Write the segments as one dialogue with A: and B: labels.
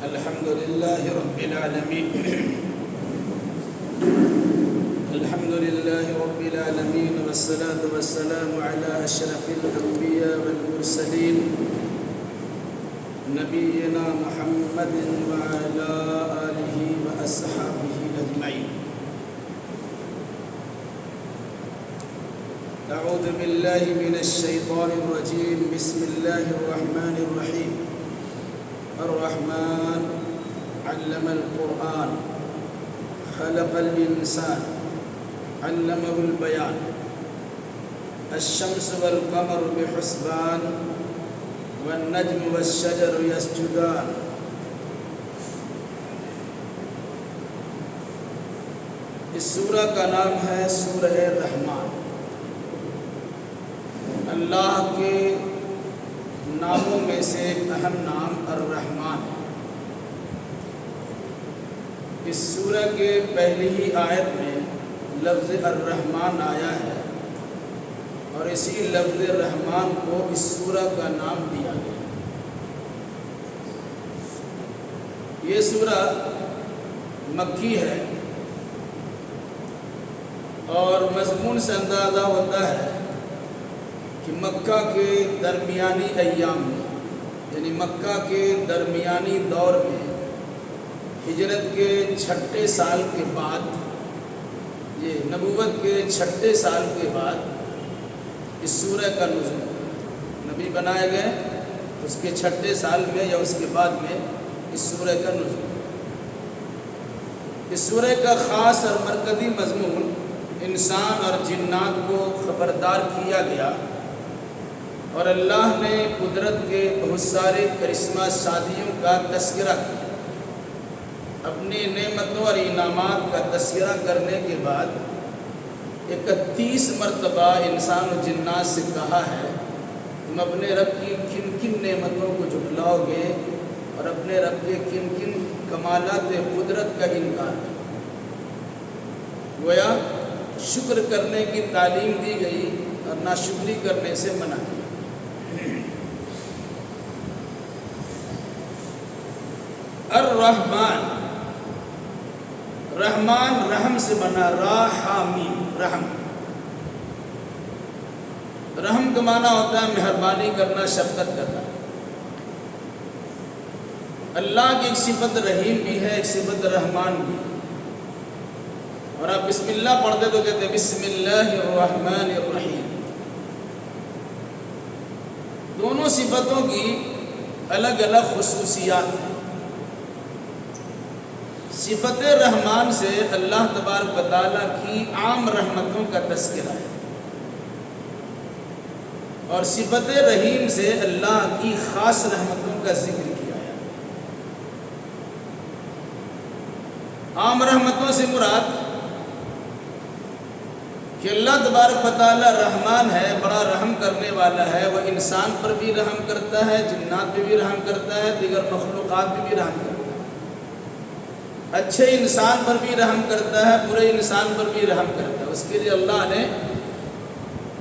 A: الحمد لله رب العالمين الحمد لله رب العالمين والصلاة والسلام على أشرف الأنبياء والمرسلين نبينا محمد وعلى آله وأصحابه أجمعين. أعوذ بالله من الشيطان الرجيم. بسم الله الرحمن الرحيم. الرحمن علم القرآن خلق الإنسان علمه البيان الشمس والقمر بحسبان والنجم والشجر يسجدان. اس سورہ کا نام ہے سورہ رحمان. اللہ کے ناموں میں سے ایک اہم نام الرحمن ہے. اس سورہ کے پہلی ہی آیت میں لفظ الرحمن آیا ہے اور اسی لفظ رحمان کو اس سورہ کا نام دیا گیا. یہ سورہ مکی ہے اور مضمون سے اندازہ ہوتا ہے کہ مکہ کے درمیانی ایام میں یعنی مکہ کے درمیانی دور میں ہجرت کے 6 سال کے بعد یہ نبوت کے 6 سال کے بعد اس سورہ کا نزول نبی بنائے گئے اس کے 6 سال میں یا اس کے بعد میں اس سورہ کا نزول. اس سورہ کا خاص اور مرکزی مضمون انسان اور جنات کو خبردار کیا گیا اور اللہ نے قدرت کے بہت سارے کرشمہ شادیوں کا تذکرہ کیا. اپنی نعمتوں اور انعامات کا تذکرہ کرنے کے بعد 31 مرتبہ انسان و جنات سے کہا ہے تم اپنے رب کی کن کن نعمتوں کو جھٹلاؤ گے اور اپنے رب کے کن کن کمالات قدرت کا انکار کرو. گویا شکر کرنے کی تعلیم دی گئی اور ناشکری کرنے سے منع کیا. الرحمن رحمان رحم سے بنا راحمین رحم. رحم کا معنی ہوتا ہے مہربانی کرنا شفقت کرنا. اللہ کی ایک صفت رحیم بھی ہے ایک صفت رحمان بھی ہے. اور آپ بسم اللہ پڑھتے تو کہتے ہیں بسم اللہ الرحمن الرحیم. دونوں صفتوں کی الگ الگ خصوصیات ہیں. صفت رحمان سے اللہ تبارک و تعالیٰ کی عام رحمتوں کا تذکرہ ہے اور صفت رحیم سے اللہ کی خاص رحمتوں کا ذکر کیا ہے. عام رحمتوں سے مراد کہ اللہ تبارک و تعالیٰ رحمان ہے بڑا رحم کرنے والا ہے. وہ انسان پر بھی رحم کرتا ہے جنات پہ بھی رحم کرتا ہے دیگر مخلوقات پہ بھی رحم کرتا ہے. اچھے انسان پر بھی رحم کرتا ہے برے انسان پر بھی رحم کرتا ہے. اس کے لیے اللہ نے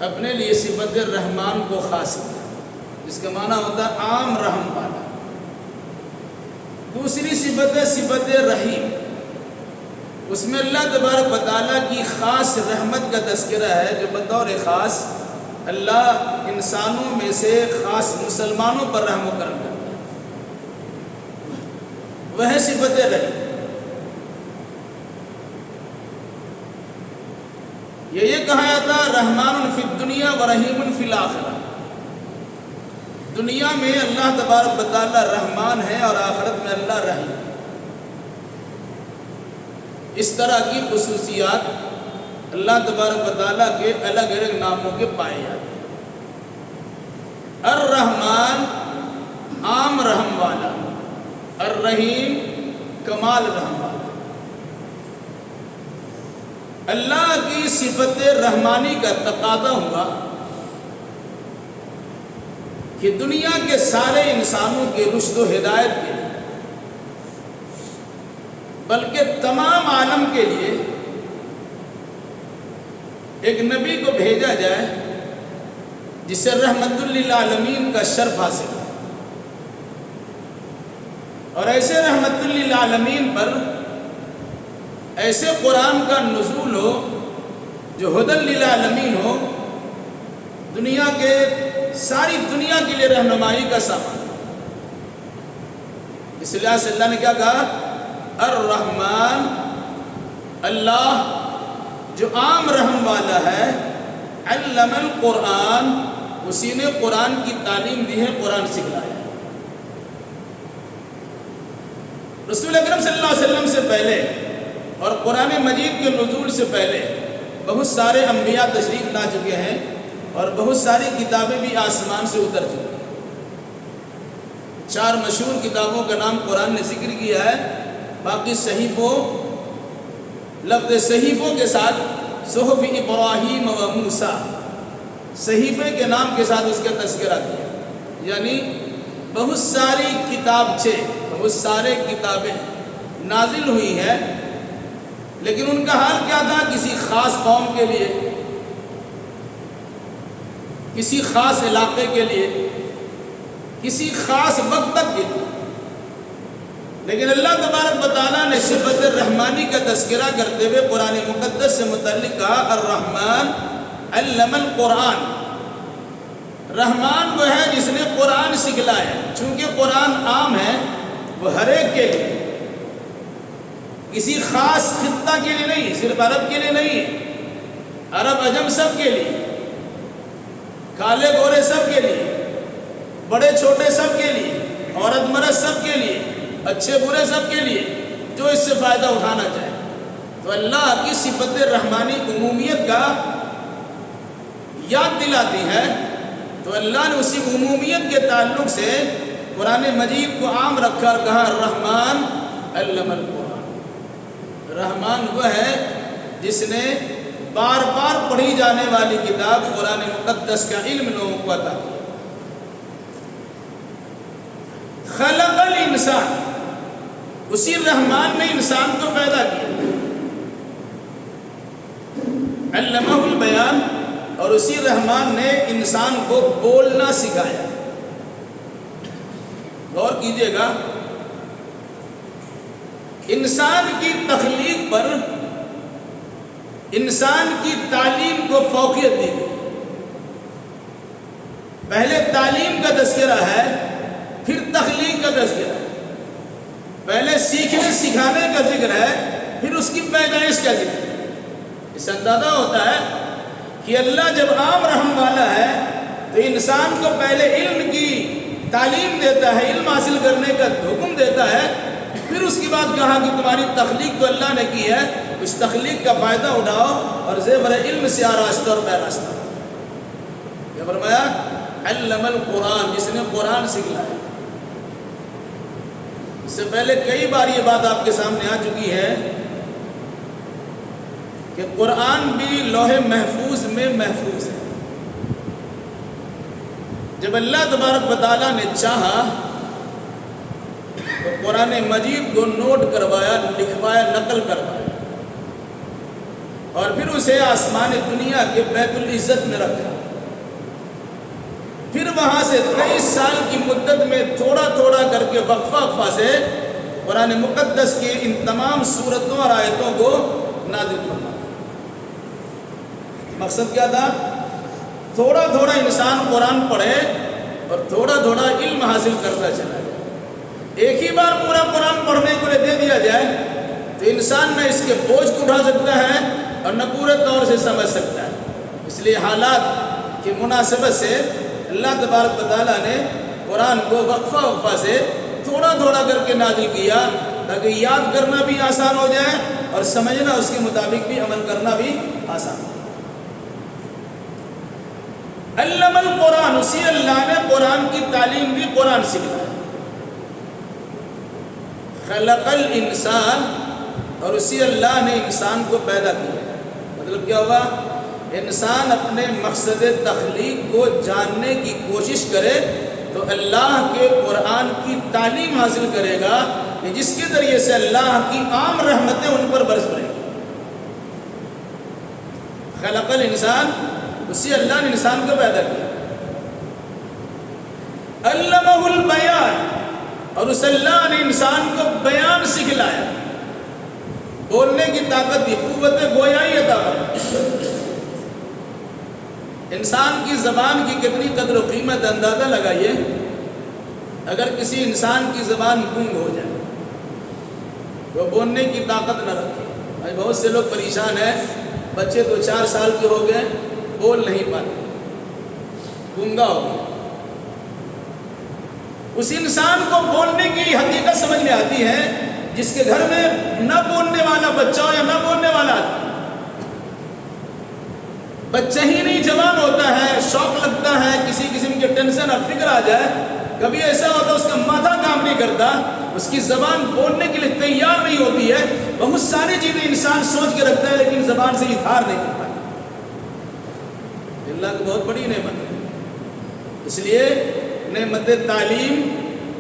A: اپنے لیے صفت رحمان کو خاص کیا جس کا معنی ہوتا ہے عام رحم والا. دوسری صفت ہے صفت رحیم. اس میں اللہ تبارک و تعالیٰ کی خاص رحمت کا تذکرہ ہے جو بطور خاص اللہ انسانوں میں سے خاص مسلمانوں پر رحم و کرم کرتا ہے. وہ ہے صفت رحیم. یہ کہا جاتا رحمان فی الدنیا و رحیم فی الآخرہ. دنیا میں اللہ تبارک و تعالیٰ رحمان ہے اور آخرت میں اللہ رحیم ہے. اس طرح کی خصوصیات اللہ تبارک و تعالیٰ کے الگ الگ ناموں کے پائے جاتے ہیں. الرحمن عام رحم والا, الرحیم کمال رحم والا. اللہ کی صفت رحمانی کا تقاضا ہوا کہ دنیا کے سارے انسانوں کے رشد و ہدایت کے لیے بلکہ تمام عالم کے لیے ایک نبی کو بھیجا جائے جسے رحمت للعالمین کا شرف حاصل ہو. اور ایسے رحمت للعالمین پر ایسے قرآن کا نزول ہو جو ہدی للعالمین ہو، دنیا کے ساری دنیا کے لیے رہنمائی کا سامان۔ اس لحاظ سے اللہ نے کیا کہا؟ الرحمن، اللہ جو عام رحم والا ہے، علم القرآن، اسی نے قرآن کی تعلیم دی ہے، قرآن سکھلایا ہے۔ رسول اکرم صلی اللہ علیہ وسلم سے پہلے اور قرآن مجید کے نزول سے پہلے بہت سارے انبیاء تشریف لا چکے ہیں اور بہت ساری کتابیں بھی آسمان سے اتر چکی ہیں۔ 4 مشہور کتابوں کا نام قرآن نے ذکر کیا ہے، باقی صحیفوں، لفظ صحیفوں کے ساتھ صحف ابراہیم و موسیٰ، صحیفے کے نام کے ساتھ اس کا تذکرہ کیا، یعنی بہت ساری کتابچے، بہت سارے کتابیں نازل ہوئی ہیں، لیکن ان کا حال کیا تھا؟ کسی خاص قوم کے لیے، کسی خاص علاقے کے لیے، کسی خاص وقت تک کے لیے۔ لیکن اللہ تبارک و تعالیٰ نے صفت الرحمانی کا تذکرہ کرتے ہوئے قرآن مقدس سے متعلق کہا الرحمن علم القرآن۔ رحمان وہ ہے جس نے قرآن سکھلایا، چونکہ قرآن عام ہے، وہ ہر ایک کے لیے، کسی خاص خطہ کے لیے نہیں، صرف عرب کے لیے نہیں، عرب عجم سب کے لیے، کالے گورے سب کے لیے، بڑے چھوٹے سب کے لیے، عورت مرد سب کے لیے، اچھے برے سب کے لیے، جو اس سے فائدہ اٹھانا چاہے۔ تو اللہ کی صفت رحمانی عمومیت کا یاد دلاتی ہے، تو اللہ نے اسی عمومیت کے تعلق سے قرآن مجید کو عام رکھا اور کہا الرحمن علم القرآن۔ رحمان وہ ہے جس نے بار بار پڑھی جانے والی کتاب قرآن مقدس کا علم لوگوں کو عطا کیا۔ خلق الانسان، اسی رحمان نے انسان کو پیدا کیا، علمہ البیان، اور اسی رحمان نے انسان کو بولنا سکھایا۔ غور کیجئے گا، انسان کی تخلیق پر انسان کی تعلیم کو فوقیت دی گئی۔ پہلے تعلیم کا تذکرہ ہے، پھر تخلیق کا تذکرہ ہے۔ پہلے سیکھنے سکھانے کا ذکر ہے، پھر اس کی پیدائش کا ذکر ہے۔ اس سے اندازہ ہوتا ہے کہ اللہ جب عام رحم والا ہے تو انسان کو پہلے علم کی تعلیم دیتا ہے، علم حاصل کرنے کا حکم دیتا ہے، پھر اس کے بعد کہا کہ تمہاری تخلیق تو اللہ نے کی ہے، اس تخلیق کا فائدہ اٹھاؤ اور زیور علم سے آراستہ اور پیراستہ۔ کیا فرمایا؟ علم القرآن، جس نے قرآن سکھلایا۔ اس سے پہلے کئی بار یہ بات آپ کے سامنے آ چکی ہے کہ قرآن بھی لوح محفوظ میں محفوظ ہے۔ جب اللہ تبارک و تعالیٰ نے چاہا تو قرآن مجید کو نوٹ کروایا، لکھوایا، نقل کروایا، اور پھر اسے آسمان دنیا کے بیت العزت میں رکھا۔ پھر وہاں سے 23 سال کی مدت میں تھوڑا تھوڑا کر کے وقفہ سے قرآن مقدس کی ان تمام سورتوں اور آیتوں کو نازل فرمایا۔ مقصد کیا تھا؟ تھوڑا تھوڑا انسان قرآن پڑھے اور تھوڑا تھوڑا علم حاصل کرتا چلا جائے۔ ایک ہی بار پورا قرآن پڑھنے کے لیے دے دیا جائے تو انسان نہ اس کے بوجھ کو اٹھا سکتا ہے اور نہ پورے طور سے سمجھ سکتا ہے۔ اس لیے حالات کی مناسبت سے اللہ تبارک و تعالیٰ نے قرآن کو وقفہ سے تھوڑا تھوڑا کر کے نازل کیا تاکہ یاد کرنا بھی آسان ہو جائے اور سمجھنا اس کے مطابق بھی عمل کرنا بھی آسان ہو۔ علم القرآن، اسی اللہ نے قرآن کی تعلیم بھی قرآن سکھلایا۔ خلق الانسان، اور اسی اللہ نے انسان کو پیدا کیا۔ مطلب کیا ہوا؟ انسان اپنے مقصد تخلیق کو جاننے کی کوشش کرے تو اللہ کے قرآن کی تعلیم حاصل کرے گا کہ جس کے ذریعے سے اللہ کی عام رحمتیں ان پر برس پڑیں گی۔ خلق الانسان، اسی اللہ نے انسان کو پیدا کیا۔ علمہ البیان، اور اس اللہ نے انسان کو بیان سکھلایا، بولنے کی طاقت دی، قوت گویائی عطا فرمائی۔ انسان کی زبان کی کتنی قدر و قیمت اندازہ لگائیے، اگر کسی انسان کی زبان گنگ ہو جائے، وہ بولنے کی طاقت نہ رکھے۔ آج بہت سے لوگ پریشان ہیں، بچے 2-4 سال کے ہو گئے، بول نہیں پاتے، گنگا ہو گیا۔ اس انسان کو بولنے کی حقیقت سمجھ میں آتی ہے جس کے گھر میں نہ بولنے والا بچہ ہو یا نہ بولنے والا آدمی۔ بچہ ہی نہیں جوان ہوتا ہے، شوق لگتا ہے، کسی قسم کی ٹینشن اور فکر آ جائے، کبھی ایسا ہوتا ہے اس کا ماتھا کام نہیں کرتا، اس کی زبان بولنے کے لیے تیار نہیں ہوتی ہے، بہت ساری چیزیں انسان سوچ کے رکھتا ہے لیکن زبان سے اظہار نہیں کر پاتا۔ اللہ کی بہت بڑی نعمت ہے، اس لیے نعمت تعلیم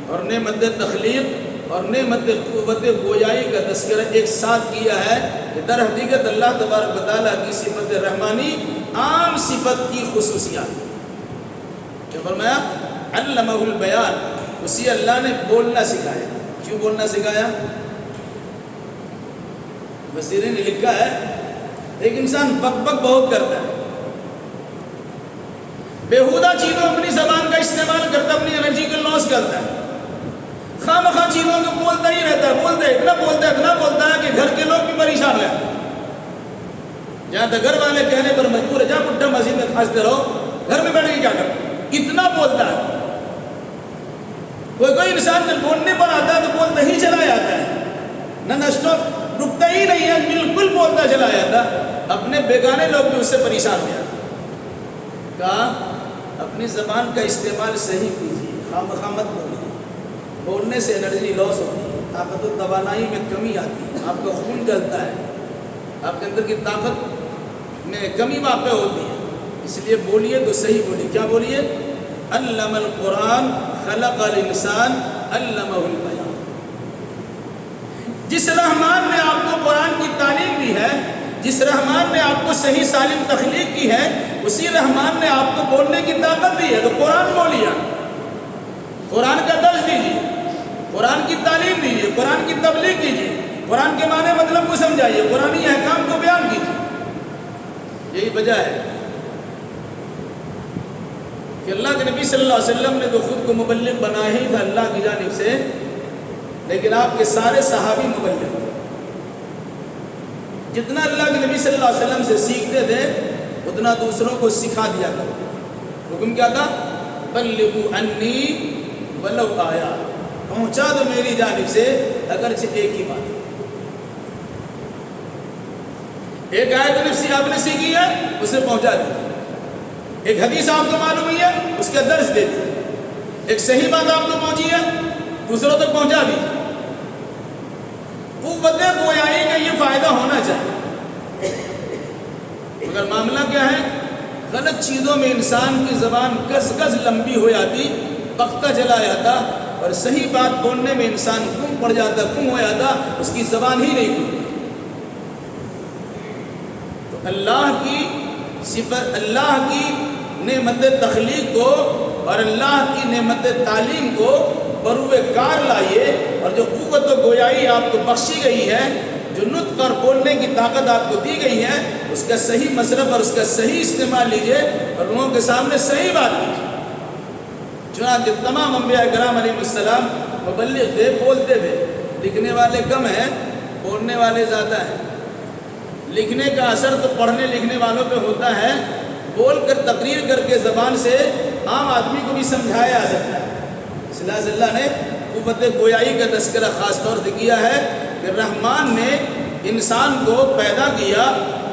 A: اور نعمت تخلیق اور نعمت قوت گویائی کا تذکرہ ایک ساتھ کیا ہے کہ در حقیقت اللہ تبارک و تعالیٰ کی صفت رحمانی عام صفت کی خصوصیات ہے۔ کیا فرمایا؟ علمہ البیان، اسی اللہ نے بولنا سکھایا۔ کیوں بولنا سکھایا؟ مفسرین نے لکھا ہے ایک انسان بک بک بہت کرتا ہے، بیہودہ چیزوں اپنی زبان کا استعمال کرتا ہے، اپنی انرجی کو لاس کرتا ہے، خواہ مخواہ چیزوں کو بولتا ہی رہتا ہے، اتنا بولتا ہے کہ گھر کے لوگ بھی پریشان ہو جاتے ہیں۔ جہاں تک گھر والے کہنے پر مجبور ہے، جا بڈھا مسجد میں کھانستے رہو، گھر میں بیٹھ کے کیا کرتے؟ اتنا بولتا ہے۔ کوئی انسان جب بولنے پر آتا ہے تو بولتا ہی چلا جاتا ہے، نہ اسٹاپ، رکتا ہی نہیں ہے، بالکل بولتا چلا جاتا۔ اپنے بیگانے لوگ بھی اس سے پریشان ہو جاتے ہیں۔ کہا اپنی زبان کا استعمال صحیح کیجیے، خواہ مت بولیے، بولنے سے انرجی لاس ہوتی ہے، طاقت و توانائی میں کمی آتی ہے، آپ کا خون جلتا ہے، آپ کے اندر کی طاقت میں کمی واقع ہوتی ہے۔ اس لیے بولیے تو صحیح بولیے۔ کیا بولیے؟ علم القرآن خلق الانسان علمہ البیان۔ جس رحمان نے آپ کو قرآن کی تعلیم دی ہے، جس رحمان نے آپ کو صحیح سالم تخلیق کی ہے، اسی رحمان نے آپ کو بولنے کی طاقت دی ہے، تو قرآن بولیے، قرآن کا درس دیجیے، قرآن کی تعلیم دیجیے، قرآن کی تبلیغ کیجیے، قرآن کے معنی مطلب کو سمجھائیے، قرآنی احکام کو بیان کیجیے۔ یہی وجہ ہے کہ اللہ کے نبی صلی اللہ علیہ وسلم نے تو خود کو مبلغ بنا ہی تھا اللہ کی جانب سے، لیکن آپ کے سارے صحابی مبلغ تھے۔ جتنا اللہ کے نبی صلی اللہ علیہ وسلم سے سیکھتے تھے اتنا دوسروں کو سکھا دیا کرتے تھے۔ حکم کیا تھا؟ بلغوا عنی ولو آیا، پہنچا دو میری جانب سے اگرچہ ایک ہی بات۔ ایک آیت نفسی آپ نے سیکھی ہے، اسے پہنچا دی۔ ایک حدیث آپ کو معلوم ہے، اس کا درس دے دی۔ ایک صحیح بات آپ کو پہنچی ہے، دوسروں تک پہنچا دی۔ قوت گویائی کا یہ فائدہ ہونا چاہیے، مگر معاملہ کیا ہے؟ غلط چیزوں میں انسان کی زبان گز گز لمبی ہو جاتی، بکتا چلا جاتا، اور صحیح بات بولنے میں انسان گم پڑ جاتا، گم ہو جاتا، اس کی زبان ہی نہیں کھلتی۔ تو اللہ کی صفت، اللہ کی نعمت تخلیق کو اور اللہ کی نعمت تعلیم کو بروئے کار لائیے، اور جو قوت و گویائی آپ کو بخشی گئی ہے، جو نطق اور بولنے کی طاقت آپ کو دی گئی ہے، اس کا صحیح مصرف اور اس کا صحیح استعمال لیجئے اور لوگوں کے سامنے صحیح بات لیجئے۔ چنانچہ تمام انبیاء کرام علیہ السلام مبلغ تھے، بولتے تھے، لکھنے والے کم ہیں، بولنے والے زیادہ ہیں۔ لکھنے کا اثر تو پڑھنے لکھنے والوں پہ ہوتا ہے، بول کر تقریر کر کے زبان سے عام آدمی کو بھی سمجھایا جا سکتا ہے۔ اس لیے اللہ نے قوت گویائی کا تذکرہ خاص طور سے کیا ہے کہ رحمان نے انسان کو پیدا کیا،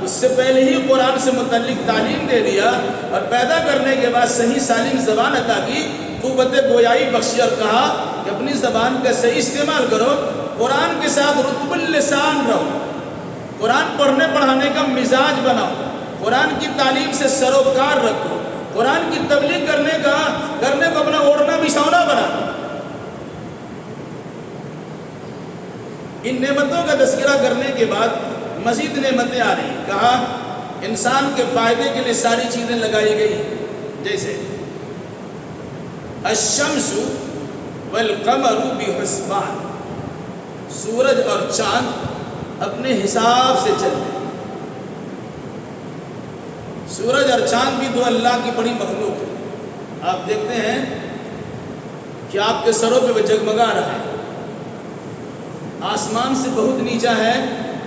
A: اس سے پہلے ہی قرآن سے متعلق تعلیم دے دیا، اور پیدا کرنے کے بعد صحیح سالم زبان عطا کی، قوت گویائی بخشی اور کہا کہ اپنی زبان کا صحیح استعمال کرو، قرآن کے ساتھ رطب اللسان رہو، قرآن پڑھنے پڑھانے کا مزاج بناؤ، قرآن کی تعلیم سے سروکار رکھو، قرآن کی تبلیغ کرنے کو اپنا اوڑھنا بچھونا بنا۔ ان نعمتوں کا تذکرہ کرنے کے بعد مزید نعمتیں آ رہی، کہا انسان کے فائدے کے لیے ساری چیزیں لگائی گئی ہیں، جیسے الشمس والقمر بحسبان، سورج اور چاند اپنے حساب سے چل رہے ہیں۔ سورج اور چاند بھی دو اللہ کی بڑی مخلوق ہے۔ آپ دیکھتے ہیں کہ آپ کے سروں پہ وہ جگمگا رہا ہے، آسمان سے بہت نیچا ہے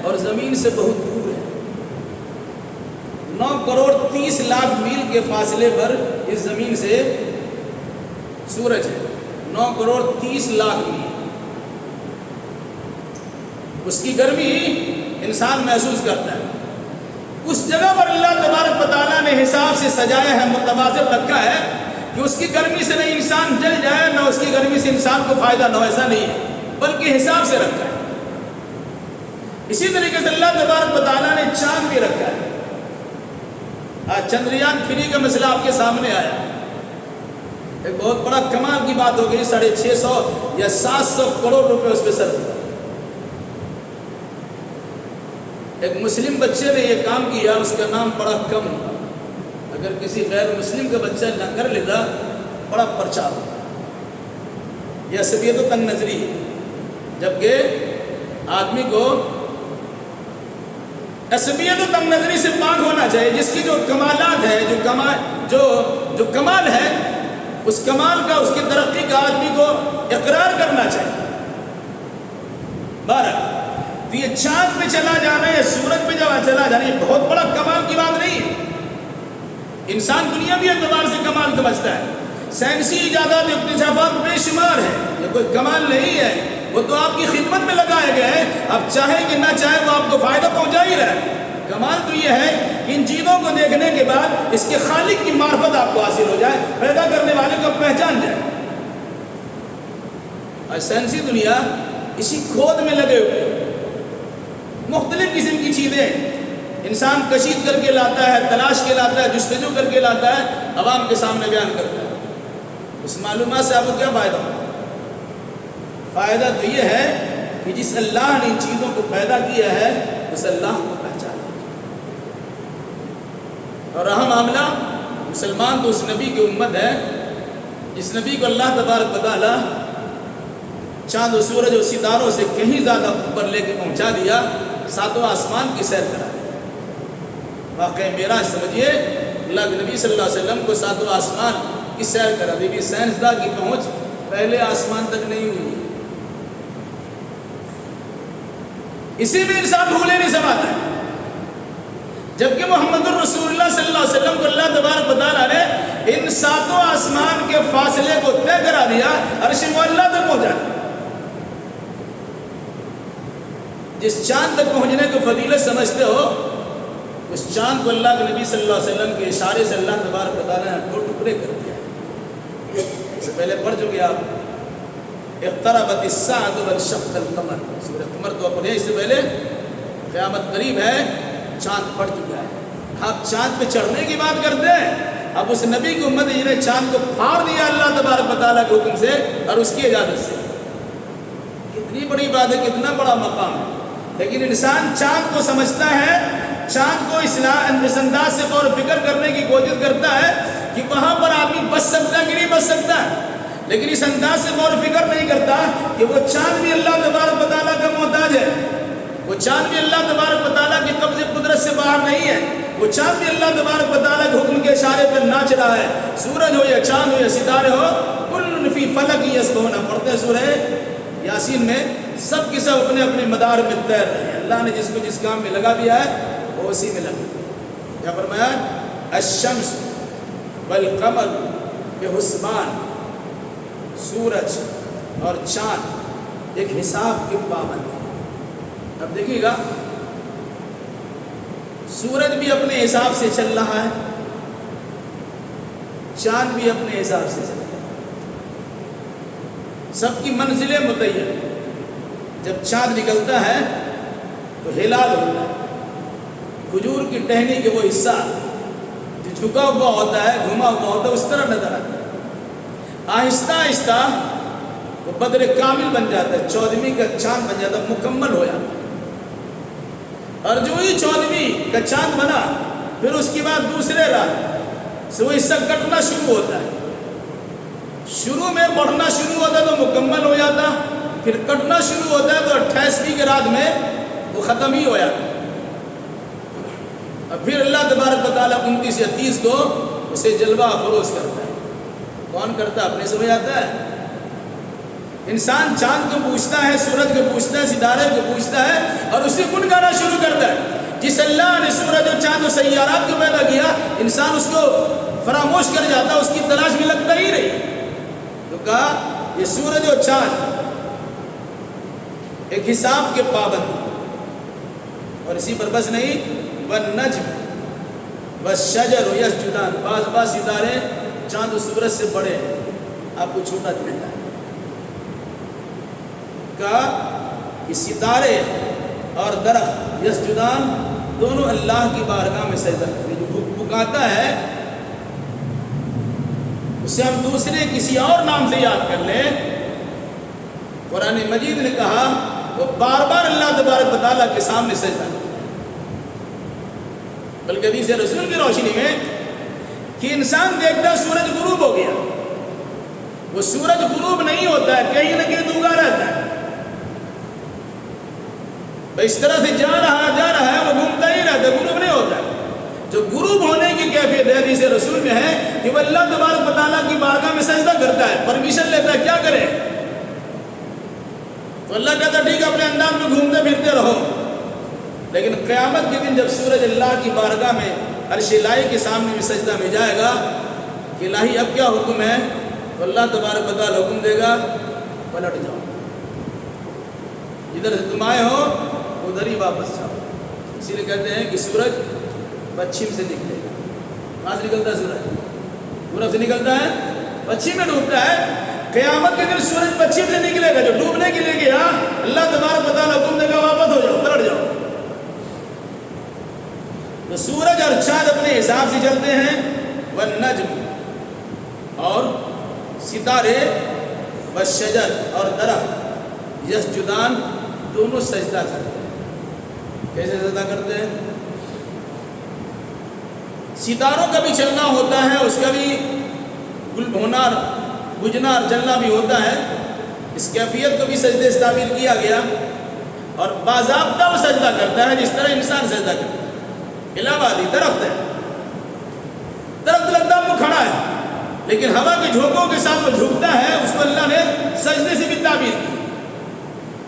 A: اور زمین سے بہت دور ہے۔ 9 کروڑ 30 لاکھ میل کے فاصلے پر اس زمین سے سورج ہے، 9 کروڑ 30 لاکھ میل۔ اس کی گرمی انسان محسوس کرتا ہے۔ اس جگہ پر اللہ تبارک و تعالیٰ نے حساب سے سجایا ہے، متوازن رکھا ہے کہ اس کی گرمی سے نہ انسان جل جائے، نہ اس کی گرمی سے انسان کو فائدہ نہ ہو، ایسا نہیں ہے، بلکہ حساب سے رکھا ہے۔ اسی طریقے سے اللہ تبارک و تعالیٰ نے چاند بھی رکھا ہے۔ آج چندریان 3 کا مسئلہ آپ کے سامنے آیا، ایک بہت بڑا کمال کی بات ہو گئی، 650 یا 700 کروڑ روپے اس پہ صرف ہوا۔ ایک مسلم بچے نے یہ کام کیا، اس کا نام بڑا کم ہوا۔ اگر کسی غیر مسلم کا بچہ نہ کر لیتا بڑا پرچار ہوتا۔ یہ عصبیت و تنگ نظری ہے، جبکہ آدمی کو عصبیت و تنگ نظری سے پاک ہونا چاہیے۔ جس کی جو کمالات ہے، جو کمال ہے، اس کمال کا، اس کی ترقی کا آدمی کو اقرار کرنا چاہیے۔ 12 تو یہ چاند پہ چلا جانا ہے، سورج پہ چلا جانا، یہ بہت بڑا کمال کی بات نہیں ہے۔ انسان دنیاوی اعتبار سے کمال سمجھتا ہے، سائنسی ایجادات اکتشافات بے شمار ہے، یہ کوئی کمال نہیں ہے، وہ تو آپ کی خدمت میں لگائے گئے ہیں، آپ چاہیں کہ نہ چاہیں وہ آپ کو فائدہ پہنچا ہی رہا ہے۔ کمال تو یہ ہے کہ ان چیزوں کو دیکھنے کے بعد اس کے خالق کی معرفت آپ کو حاصل ہو جائے، پیدا کرنے والے کو پہچان جائے۔ اور سائنسی دنیا اسی کھود میں لگے ہوئے، مختلف قسم کی چیزیں انسان کشید کر کے لاتا ہے، تلاش کے لاتا ہے، جستجو کر کے لاتا ہے، عوام کے سامنے بیان کرتا ہے۔ اس معلومات سے آپ کو کیا فائدہ ہوگا؟ فائدہ تو یہ ہے کہ جس اللہ نے ان چیزوں کو پیدا کیا ہے اس اللہ کو پہچانا۔ اور رہا معاملہ مسلمان تو اس نبی کی امت ہے جس نبی کو اللہ تبارک و تعالیٰ چاند و سورج و ستاروں سے کہیں زیادہ اوپر لے کے پہنچا دیا، 7واں آسمان کی سیر کرا دیا۔ واقعی معراج سمجھیے، اللہ کے نبی صلی اللہ علیہ وسلم کو 7واں آسمان کی سیر کرا دی۔ سائنسداں کی پہنچ پہلے آسمان تک نہیں ہوئی، اسی میں انسان بھولے نہیں سماتا ہے۔ جبکہ محمد الرسول اللہ صلی اللہ علیہ وسلم کو اللہ تبارک و تعالیٰ نے ان 7 آسمان کے فاصلے کو طے کرا دیا، عرش معلیٰ تک پہنچا دیا۔ جس چاند تک پہنچنے کو فضیلت سمجھتے ہو، اس چاند کو اللہ کے نبی صلی اللہ علیہ وسلم کے اشارے سے اللہ تبارک و تعالیٰ نے 2 ٹکڑے کر دیا ہے۔ اس سے پہلے پڑھ چکے آپ، اقتربت الساعة وانشق القمر، سورہ قمر تو پڑھے، اس سے پہلے قیامت قریب ہے، چاند پڑ چکا ہے۔ آپ چاند پہ چڑھنے کی بات کرتے ہیں، اب اس نبی کی امت جنہیں چاند کو پھاڑ دیا اللہ تبارک و تعالیٰ کے حکم سے اور اس کی اجازت سے، کتنی بڑی بات ہے، کتنا بڑا مقام ہے۔ لیکن انسان چاند کو سمجھتا ہے، چاند کو اس انداز سے غور و فکر کرنے کی کوشش کرتا ہے کہ وہاں پر آدمی بچ سکتا ہے کہ نہیں بچ سکتا ہے، لیکن اس انداز سے غور و فکر نہیں کرتا کہ وہ چاند بھی اللہ تبارک و تعالیٰ کا محتاج ہے، وہ چاند بھی اللہ تبارک و تعالیٰ کے قبض قدرت سے باہر نہیں ہے، وہ چاند بھی اللہ تبارک و تعالیٰ کے حکم کے اشارے پر ناچ رہا ہے۔ سورج ہو یا چاند ہو یا ستارے ہو، کل فی فلک یسبحون، پڑھتے ہیں سورہ یاسین میں، سب کے سب اپنے اپنے مدار میں تیر رہے ہیں۔ اللہ نے جس کو جس کام میں لگا دیا ہے وہ اسی میں لگا دیا۔ کیا فرمایا؟ الشمس والقمر بحسبان، سورج اور چاند ایک حساب کے پابند ہے۔ اب دیکھیے گا، سورج بھی اپنے حساب سے چل رہا ہے، چاند بھی اپنے حساب سے چل رہا ہے، سب کی منزلیں متعین ہیں۔ جب چاند نکلتا ہے تو ہلال ہوتا ہے، کھجور کی ٹہنی کے وہ حصہ جو جھکا ہوا ہوتا ہے، گھما ہوا ہوتا ہے، اس طرح نظر آتا ہے۔ آہستہ آہستہ وہ بدر کامل بن جاتا ہے، 14ویں کا چاند بن جاتا ہے، مکمل ہو جاتا ہے۔ اور جو ہی 14ویں کا چاند بنا، پھر اس کے بعد دوسرے رات سے وہ حصہ کٹنا شروع ہوتا ہے، شروع میں بڑھنا شروع ہوتا ہے تو مکمل ہو جاتا، پھر کٹنا شروع ہوتا ہے تو 28ویں کے رات میں وہ ختم ہی ہو جاتا ہے، اور پھر اللہ تبارک و تعالیٰ 29 یا 30 کو اسے جلوہ افروز کرتا ہے۔ کون کرتا ہے؟ اپنے سمجھ آتا ہے۔ انسان چاند کو پوچھتا ہے، سورج کو پوچھتا ہے، ستارے کو پوچھتا ہے اور اسے گنگانا شروع کرتا ہے۔ جس اللہ نے سورج اور چاند و سیارات کو پیدا کیا، انسان اس کو فراموش کر جاتا، اس کی تلاش میں لگتا ہی نہیں۔ تو کہا یہ سورج اور چاند ایک حساب کے پابند ہیں، اور اسی پر بس نہیں، والنجم والشجر یسجدان، بعض ستارے چاند و سورج سے بڑے ہیں، آپ کو چھوٹا دکھتا ہے۔ کہا کہ ستارے اور درخت یسجدان دونوں اللہ کی بارگاہ میں سجدہ کرتے ہیں۔ جو پکاتا ہے اسے ہم دوسرے کسی اور نام سے یاد کر لیں، قرآن مجید نے کہا وہ بار بار اللہ تبارک و تعالیٰ کے سامنے سجدہ کرتا ہے۔ بلکہ حدیث رسول کی روشنی میں کہ انسان دیکھتا سورج غروب ہو گیا، وہ سورج غروب نہیں ہوتا ہے، کہیں نہ کہیں ڈوبا رہتا ہے، اس طرح سے جا رہا ہے، وہ گھومتا ہی رہتا ہے، غروب نہیں ہوتا ہے۔ جو غروب ہونے کی کیفیت حدیث رسول میں ہے کہ وہ اللہ تبارک و تعالیٰ کی بارگاہ میں سجدہ کرتا ہے، پرمیشن لیتا ہے، کیا کرے؟ تو اللہ کہتا ہے ٹھیک ہے اپنے انداز میں گھومتے پھرتے رہو، لیکن قیامت کے دن جب سورج اللہ کی بارگاہ میں عرش الہی کے سامنے میں سجدہ میں جائے گا کہ الہی اب کیا حکم ہے، تو اللہ تبارک و تعالیٰ حکم دے گا پلٹ جاؤ، جدھر سے تم آئے ہو ادھر ہی واپس جاؤ۔ اسی لیے کہتے ہیں کہ سورج پچھم سے نکلے گا۔ کہاں سے نکلتا ہے سورج؟ پورب سے نکلتا ہے، پچھم میں ڈوبتا ہے۔ قیامت کے دن سورج پچھم سے نکلے گا، جو ڈوبنے کے لیے گیا اللہ تبارک و تعالیٰ حکم دے گا واپس ہو جاؤ، پلٹ جاؤ۔ تو سورج اور چاند اپنے حساب سے چلتے ہیں، والنجم اور ستارے، والشجر اور درخت یسجدان دونوں سجدہ کرتے ہیں۔ کیسے سجدہ کرتے ہیں؟ ستاروں کا بھی چلنا ہوتا ہے، اس کا بھی گل ہونا، بجھنا اور جلنا بھی ہوتا ہے، اس کیفیت کو بھی سجدے سے تعبیر کیا گیا، اور باضابطہ وہ سجدہ کرتا ہے جس طرح انسان سجدہ کرتا ہے۔ الہبادی درخت ہے، درخت لگتا وہ کھڑا ہے، لیکن ہوا کے جھونکوں کے ساتھ وہ جھکتا ہے، اس کو اللہ نے سجدے سے بھی تعبیر کی۔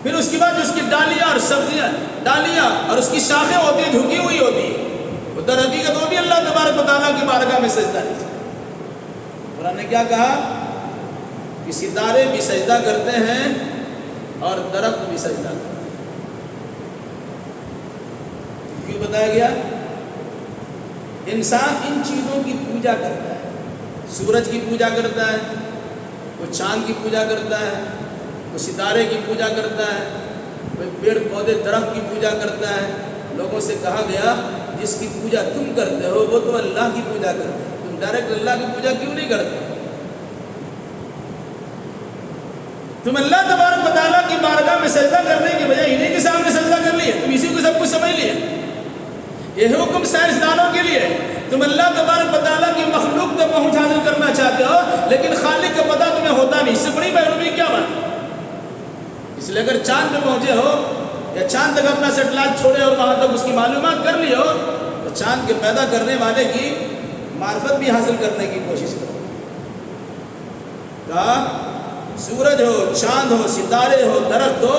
A: پھر اس کے بعد اس کی ڈالیاں اور سبزیاں، ڈالیاں اور اس کی شاخیں ہوتی ہیں، جھکی ہوئی ہوتی ہیں، وہ در حقیقت وہ بھی اللہ تبارک و تعالیٰ کی بارگاہ میں سجدہ نہیں۔ قرآن نے کیا کہا کہ ستارے بھی سجدہ کرتے ہیں اور درخت بھی سجدہ کرتے ہیں۔ کیوں بتایا گیا؟ انسان ان چیزوں کی پوجا کرتا ہے، سورج کی پوجا کرتا ہے، وہ چاند کی پوجا کرتا ہے، وہ ستارے کی پوجا کرتا ہے، وہ پیڑ پودے درخت کی پوجا کرتا ہے۔ لوگوں سے کہا گیا جس کی پوجا تم کرتے ہو وہ تو اللہ کی پوجا کرتے ہیں، تم ڈائریکٹ اللہ کی پوجا کیوں نہیں کرتے؟ تم اللہ تبارک و تعالیٰ کی بارگاہ میں سجدہ کرنے کے بجائے انہیں کے سامنے سجدہ کر لیے، تم اسی کو سب کچھ سمجھ لیے۔ یہ حکم سائنسدانوں کے لیے، تم اللہ تبارک و تعالیٰ کی مخلوق تک پہنچ حاصل کرنا چاہتے ہو، لیکن خالق کا پتہ تمہیں ہوتا نہیں، اس سے بڑی محرومی کیا بات ہے؟ اس لیے اگر چاند پہ پہنچے ہو یا چاند تک اپنا سیٹلائٹ چھوڑے اور وہاں تک اس کی معلومات کر لی ہو، تو چاند کے پیدا کرنے والے کی معرفت بھی حاصل کرنے کی کوشش کرو۔ کہا سورج ہو، چاند ہو، ستارے ہو، درخت ہو،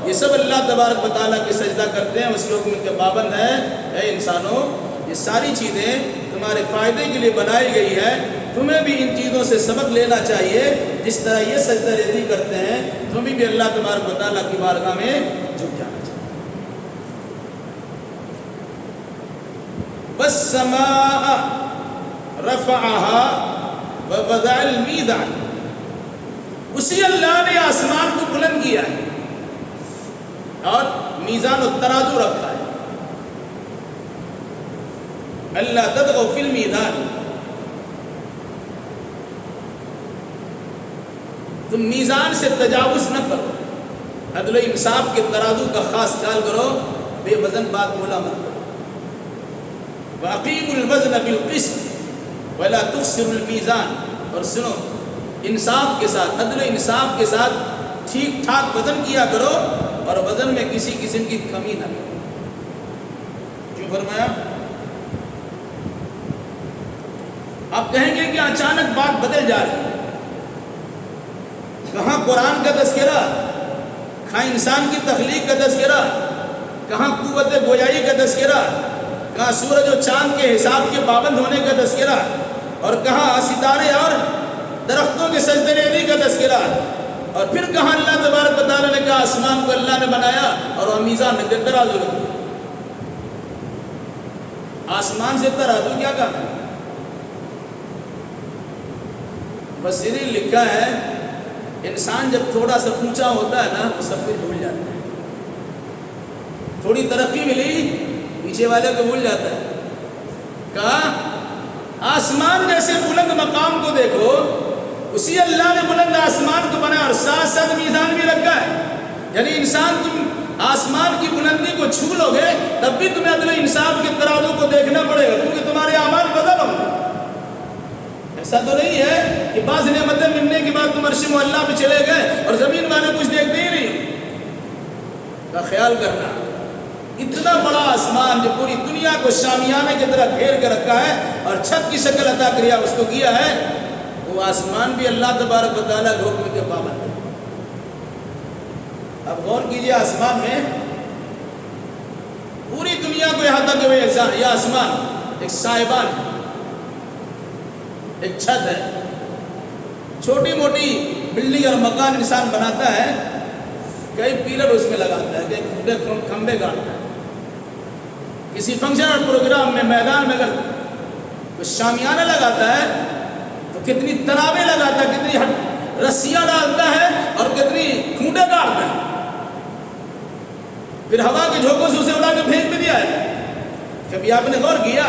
A: یہ سب اللہ تبارک و تعالیٰ کی سجدہ کرتے ہیں، اس کے حکم کے پابند ہیں۔ اے انسانوں، یہ ساری چیزیں تمہارے فائدے کے لیے بنائی گئی ہے، تمہیں بھی ان چیزوں سے سبق لینا چاہیے، جس طرح یہ سجدہ ریزی کرتے ہیں تمہیں بھی اللہ تبارک و تعالیٰ کی بارگاہ میں جھک جانا چاہیے۔ والسماء رفعها ووضع الميزان، اسی اللہ نے آسمان کو بلند کیا ہے اور میزان و ترازو رکھا ہے۔ اللہ تطغوا فی المیزان، تم میزان سے تجاوز نہ کرو، عدل و انصاف کے ترازو کا خاص خیال کرو، بے وزن بات بولا مت کرو۔ وَأَقِيمُوا الْوَزْنَ بِالْقِسْطِ وَلَا تُخْسِرُوا الْمِيزَانَ، اور سنو انصاف کے ساتھ، عدل و انصاف کے ساتھ ٹھیک ٹھاک وزن کیا کرو اور وزن میں کسی قسم کی کمی نہ کرو۔ کیوں فرمایا؟ آپ کہیں گے کہ اچانک بات بدل جا رہی ہے، کہاں قرآن کا تذکرہ، کہاں انسان کی تخلیق کا تذکرہ، کہاں قوت گویائی کا تذکرہ، کہاں سورج و چاند کے حساب کے پابند ہونے کا تذکرہ، اور کہاں ستارے اور درختوں کے سجدے ریزی کا تذکرہ، اور پھر کہاں اللہ تبارک و تعالیٰ نے کہا آسمان کو اللہ نے بنایا اور وہ میزان نے ترازو رکھ دیا۔ آسمان سے ترازو کیا کام ہے؟ مفسرین لکھا ہے انسان جب تھوڑا سا اونچا ہوتا ہے نا وہ سب کچھ بھول جاتا ہے، تھوڑی ترقی ملی پیچھے والے کو بھول جاتا ہے۔ کہا آسمان جیسے بلند مقام کو دیکھو، اسی اللہ نے بلند آسمان کو بنایا اور ساتھ ساتھ میزان بھی رکھا ہے، یعنی انسان تم آسمان کی بلندی کو چھو لو گے تب بھی تمہیں عدل و انصاف کے ترازو کو دیکھنا پڑے گا، کیونکہ تمہارے اعمال بدل ہوں گے۔ ایسا تو نہیں ہے کہ بعض نعمتیں ملنے کے بعد تم عرش معلیٰ پہ چلے گئے اور زمین والے کچھ دیکھتے ہی نہیں۔ کا خیال کرنا، اتنا بڑا آسمان جو پوری دنیا کو شامیانے کی طرح گھیر کے رکھا ہے اور چھت کی شکل عطا کیا اس کو کیا ہے، وہ آسمان بھی اللہ تبارک و تعالیٰ کے حکم کے پابند ہے۔ اب غور کیجئے، آسمان میں پوری دنیا کو احاطہ کیے ہوئے یہ آسمان ایک سائبان ہے، ایک چھت ہے۔ چھوٹی موٹی بلڈنگ اور مکان انسان بناتا ہے، کئی پیلر اس میں لگاتا ہے، کئی کھمبے گاڑتا ہے۔ کسی فنکشن اور پروگرام میں میدان میں اگر کوئی شامیانہ لگاتا ہے تو کتنی تنابیں لگاتا ہے، کتنی رسیاں ڈالتا ہے اور کتنی کھونٹے گاڑتا ہے، پھر ہوا کے جھونکوں سے اسے اڑا کے پھینک بھی دیا ہے۔ کبھی آپ نے غور کیا؟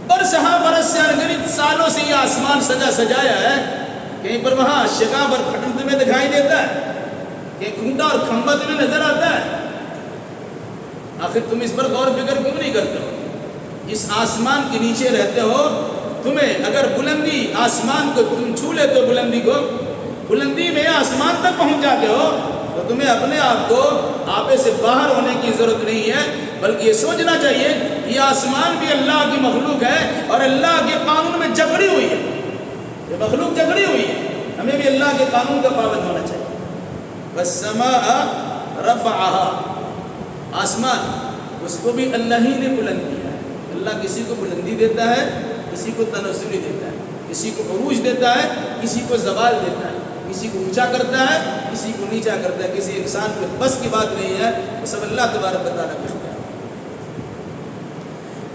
A: برسہا برس سے انگنت سالوں سے یہ آسمان سجایا ہے، کہیں پر وہاں شگاف اور پھٹن تمہیں دکھائی دیتا ہے، کہیں کھونٹا اور کھمبا تمہیں نظر آتا ہے۔ آخر تم اس پر غور فکر کیوں نہیں کرتے ہو؟ اس آسمان کے نیچے رہتے ہو، تمہیں اگر بلندی آسمان کو تم چھو لیتے ہو، بلندی میں آسمان تک پہنچ جاتے ہو، تو تمہیں اپنے آپ کو آپے سے باہر ہونے کی ضرورت نہیں ہے، بلکہ یہ سوچنا چاہیے یہ آسمان بھی اللہ کی مخلوق ہے اور اللہ کے قانون میں جکڑی ہوئی ہے، یہ مخلوق جکڑی ہوئی ہے، ہمیں بھی اللہ کے قانون کا پابند ہونا چاہیے۔ والسماء رفعها، آسمان اس کو بھی اللہ ہی نے بلند کیا ہے۔ اللہ کسی کو بلندی دیتا ہے، کسی کو تنزلی دیتا ہے، کسی کو عروج دیتا ہے، کسی کو زوال دیتا ہے، کسی کو اونچا کرتا ہے، کسی کو نیچا کرتا ہے، کسی انسان کے بس کی بات نہیں ہے، وہ سب اللہ تبارک و تعالیٰ کا اختیار ہے۔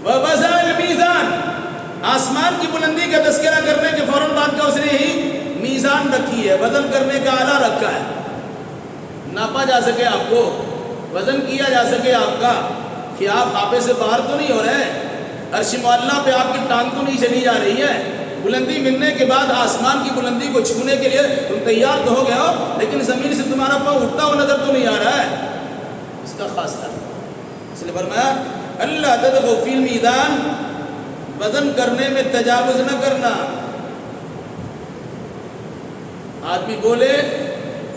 A: وَوَزَنَ الْمِيزَانَ، آسمان کی بلندی کا تذکرہ کرنے کے فوراً بعد کا اس نے ہی میزان رکھی ہے، وزن کرنے کا آلہ رکھا ہے، ناپا جا سکے آپ کو، وزن کیا جا سکے آپ کا کہ آپ آپے سے باہر تو نہیں ہو رہے، عرش معلیٰ پہ آپ کی ٹانگ تو نہیں چلی جا رہی ہے۔ بلندی ملنے کے بعد آسمان کی بلندی کو چھونے کے لیے تم تیار تو ہو گئے ہو، لیکن زمین سے تمہارا پاؤں اٹھتا ہوا نظر تو نہیں آ رہا ہے، اس کا خاص تھا۔ اس لیے فرمایا اللہ تدغوا فی المیزان، وزن کرنے میں تجاوز نہ کرنا۔ آدمی بولے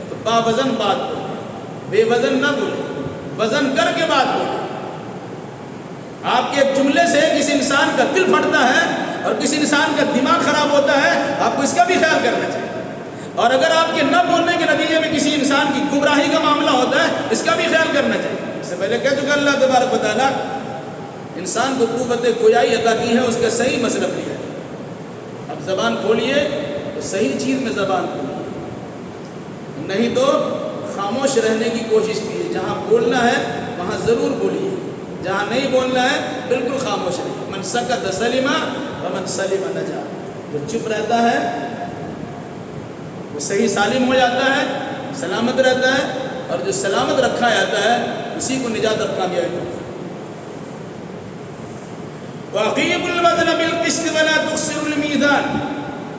A: تو با وزن بات بولے، بے وزن نہ بولے، وزن کر کے بات بولے۔ آپ کے ایک جملے سے کسی انسان کا دل پھٹتا ہے اور کسی انسان کا دماغ خراب ہوتا ہے، آپ کو اس کا بھی خیال کرنا چاہیے، اور اگر آپ کے نہ بولنے کے نتیجے میں کسی انسان کی گمراہی کا معاملہ ہوتا ہے، اس کا بھی خیال کرنا چاہیے۔ اس سے پہلے کہہ چکا اللہ تبارک و تعالیٰ انسان کو قوت گویائی عطا کی ہے، اس کا صحیل مصرف لیا ہے۔ اب زبان کھولیے تو صحیح چیز میں زبان کھولیے، نہیں تو خاموش رہنے کی کوشش کیجیے۔ جہاں بولنا ہے وہاں ضرور بولیے، جہاں نہیں بولنا ہے بالکل خاموش رہیے۔ من سکت سلم ومن سلم نجا، جو چپ رہتا ہے وہ صحیح سالم ہو جاتا ہے، سلامت رہتا ہے، اور جو سلامت رکھا جاتا ہے اسی کو نجات اور کامیابی ملتی ہے۔ وَأَقِيمُوا الْوَزْنَ بِالْقِسْطِ وَلَا تُخْسِرُوا الْمِيزَانَ،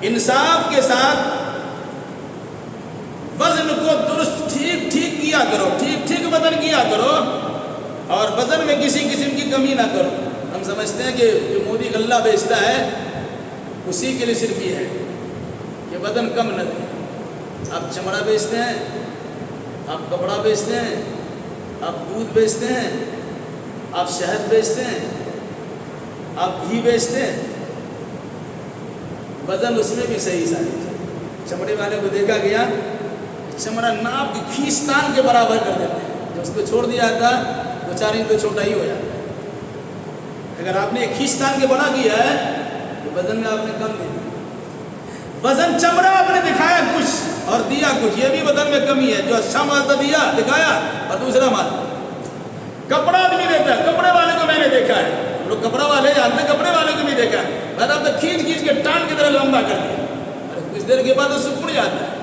A: انصاف کے ساتھ وزن کو درست ٹھیک کیا کرو، ٹھیک وزن کیا کرو، اور وزن میں کسی قسم کی کمی نہ کرو۔ ہم سمجھتے ہیں کہ جو مودی غلہ بیچتا ہے اسی کے لیے صرف یہ ہے، کہ بدن کم نہ دے. آپ چمڑا بیچتے ہیں, آپ کپڑا بیچتے ہیں, آپ دودھ بیچتے ہیں, آپ شہد بیچتے ہیں, آپ گھی بیچتے ہیں, وزن اس میں بھی صحیح ساری. چمڑے والے کو دیکھا گیا, چمڑا ناپ کی کھیستان کے برابر کر دیتے ہیں, جو اس کو چھوڑ دیا جاتا وہ 4 انچ تو چھوٹا ہی ہو جاتا ہے. اگر آپ نے ایک کھیستان کے بڑا کیا ہے تو وزن میں آپ نے کم دے دیا. وزن چمڑا آپ نے دکھایا کچھ اور دیا کچھ, یہ بھی وزن میں کمی ہے. جو اچھا مال تھا دیا دکھایا اور دوسرا مال. کپڑا بھی نہیں دیتا, کپڑے والے کو میں نے دیکھا ہے, لوگ کپڑا والے جانتے, کپڑے والے کو بھی دیکھا ہے, میں نے اب تک کھینچ کھینچ کے ٹانگ کی طرح لمبا کر دیا, کچھ دیر کے بعد اس سے اڑ جاتا ہے.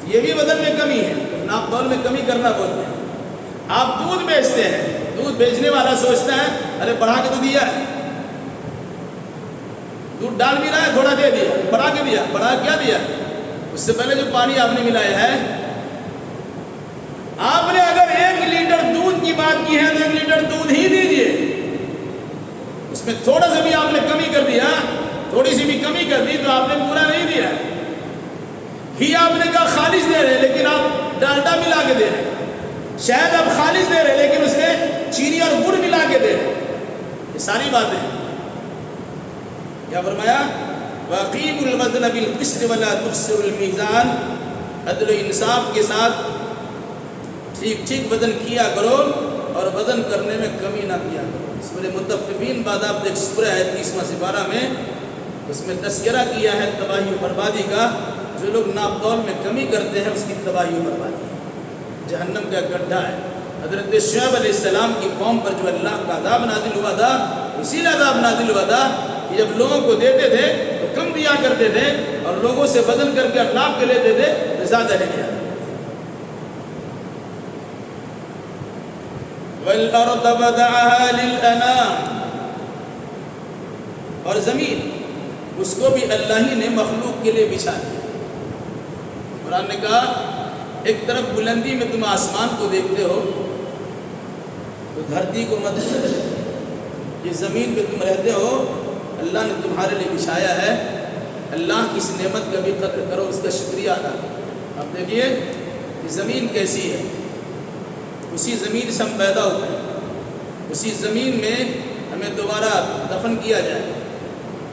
A: یہ بھی وزن میں کمی ہے, ناپ تول میں کمی کرنا بولتے ہیں. آپ دودھ بیچتے ہیں, دودھ بیچنے والا سوچتا ہے ارے بڑھا کے تو دیا ہے, دودھ ڈال بھی رہا ہے, تھوڑا دے دیا, بڑھا کے دیا, بڑھا کیا دیا, اس سے پہلے جو پانی آپ نے ملایا ہے. آپ نے اگر 1 لیٹر دودھ کی بات کی ہے تو 1 لیٹر دودھ ہی دیجئے, اس میں تھوڑا سا بھی آپ نے کمی کر دیا, تھوڑی سی بھی کمی کر دی تو آپ نے پورا نہیں دیا. گھی آپ نے کہا خالص دے رہے لیکن آپ ڈالڈا ملا کے دے رہے, شاید آپ خالص دے رہے لیکن اس میں چینی اور گڑ ملا کے دے رہے. یہ ساری باتیں کیا فرمایا, وَأَقِيمُوا الْوَزْنَ بِالْقِسْطِ وَلَا تُخْسِرُوا الْمِيزَانَ, عدل و انصاف کے ساتھ ٹھیک ٹھیک وزن کیا کرو اور وزن کرنے میں کمی نہ کیا کرو. سورہ مطففین بعد آپ دیکھ سورہ ہے 30واں سپارہ میں, اس میں تذکرہ کیا ہے تباہی و بربادی کا. جو لوگ ناپ تول میں کمی کرتے ہیں اس کی تباہی و بربادی ہے, جہنم کا گڈھا ہے. حضرت شعیب علیہ السلام کی قوم پر جو اللہ کا عذاب نازل ہوا تھا, اسی لیے عذاب نازل ہوا تھا کہ جب لوگوں کو دیتے تھے تو کم دیا کرتے تھے اور لوگوں سے وزن کر کے ناپ کے لیتے تھے تو زیادہ لے لیا. وَالْأَرْضَ وَضَعَهَا لِلْأَنَامِ, اور زمین اس کو بھی اللہ ہی نے مخلوق کے لیے بچھا دیا. قرآن نے کہا ایک طرف بلندی میں تم آسمان کو دیکھتے ہو تو دھرتی کو مت دیکھو. یہ زمین پہ تم رہتے ہو اللہ نے تمہارے لیے بچھایا ہے. اللہ کی اس نعمت کا بھی قدر کرو, اس کا شکریہ ادا کرو. اب دیکھیے یہ زمین کیسی ہے, اسی زمین سے ہم پیدا ہوئے ہیں, اسی زمین میں ہمیں دوبارہ دفن کیا جائے,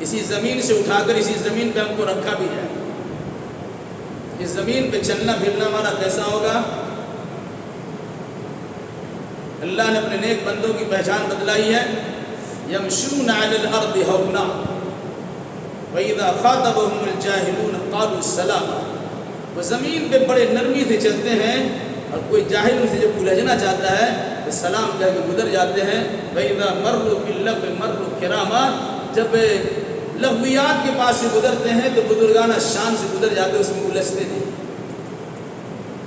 A: اسی زمین سے اٹھا کر اسی زمین پہ ہم کو رکھا بھی جائے. اس زمین پہ چلنا پھرنا ہمارا کیسا ہوگا؟ اللہ نے اپنے نیک بندوں کی پہچان بتلائی ہے, یمشون علی الارض ہونا وَإِذَا خَاطَبَهُمُ الْجَاهِلُونَ قَالُوا سَلَامًا. وہ زمین پہ بڑے نرمی سے چلتے ہیں اور کوئی جاہل ان سے جب الجھنا چاہتا ہے تو سلام کہہ کے گزر جاتے ہیں. وَإِذَا مَرُّوا بِاللَّغْوِ مَرُّوا كِرَامًا, جب لغویات کے پاس سے گزرتے ہیں تو بزرگانہ شان سے گزر جاتے ہیں, اس میں الجھتے نہیں.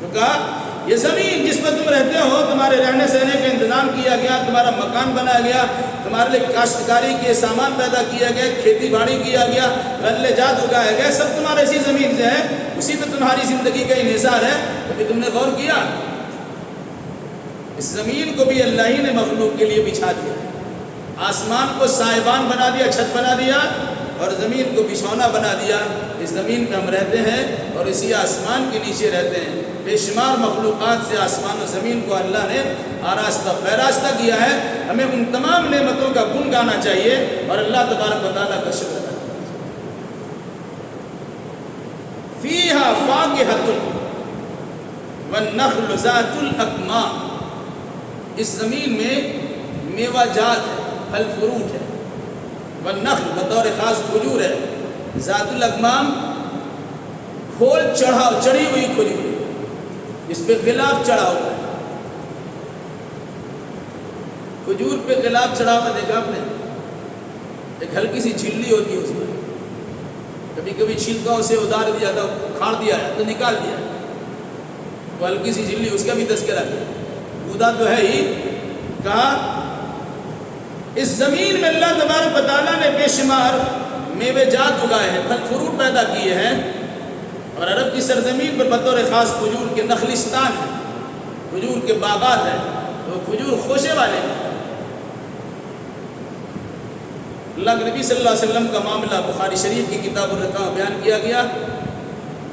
A: تو کہا یہ زمین جس پر تم رہتے ہو تمہارے رہنے سہنے کا انتظام کیا گیا, تمہارا مکان بنایا گیا, تمہارے لیے کاشتکاری کے سامان پیدا کیا گیا, کھیتی باڑی کیا گیا, غلے جات اگایا گیا, سب تمہارے اسی زمین سے ہے, اسی پہ تمہاری زندگی کا انحصار ہے. کبھی تم نے غور کیا اس زمین کو بھی اللہ ہی نے مخلوق کے لیے بچھا دیا. آسمان کو سائبان بنا دیا, چھت بنا دیا, اور زمین کو بچھونا بنا دیا. اس زمین پہ ہم رہتے ہیں اور اسی آسمان کے نیچے رہتے ہیں. بے شمار مخلوقات سے آسمان و زمین کو اللہ نے آراستہ پیراستہ کیا ہے. ہمیں ان تمام نعمتوں کا گن گانا چاہیے اور اللہ تبارک و تعالیٰ کا شکر ادا کرنا چاہیے. فیہا فاکہۃ والنخل ذات الاکمام, اس زمین میں میوہ جات ہے, پھل فروٹ ہے. والنخل بطور خاص کھجور ہے. ذات الاکمام کھول چڑھی ہوئی کھجور, اس پہ غلاف چڑھا ہوا ہے. کھجور پہ غلاف چڑھا ہوا دیکھا آپ نے, ایک ہلکی سی جھلی ہوتی ہے اس میں, کبھی کبھی چھلکا اسے اتار دیا تھا, کھاڑ دیا ہے تو نکال دیا ہے, وہ ہلکی سی جھلی, اس کا بھی تذکرہ ہے. گودا تو ہے ہی. کہا اس زمین میں اللہ تبارک و تعالیٰ نے بے شمار میوے جات اگائے ہیں, پھل فروٹ پیدا کیے ہیں. اور عرب کی سرزمین پر بطور خاص کھجور کے نخلستان ہیں, کھجور کے باغات ہیں, تو کھجور خوشے والے ہیں. اللہ کے نبی صلی اللہ علیہ وسلم کا معاملہ بخاری شریف کی کتاب الرقاع میں بیان کیا گیا.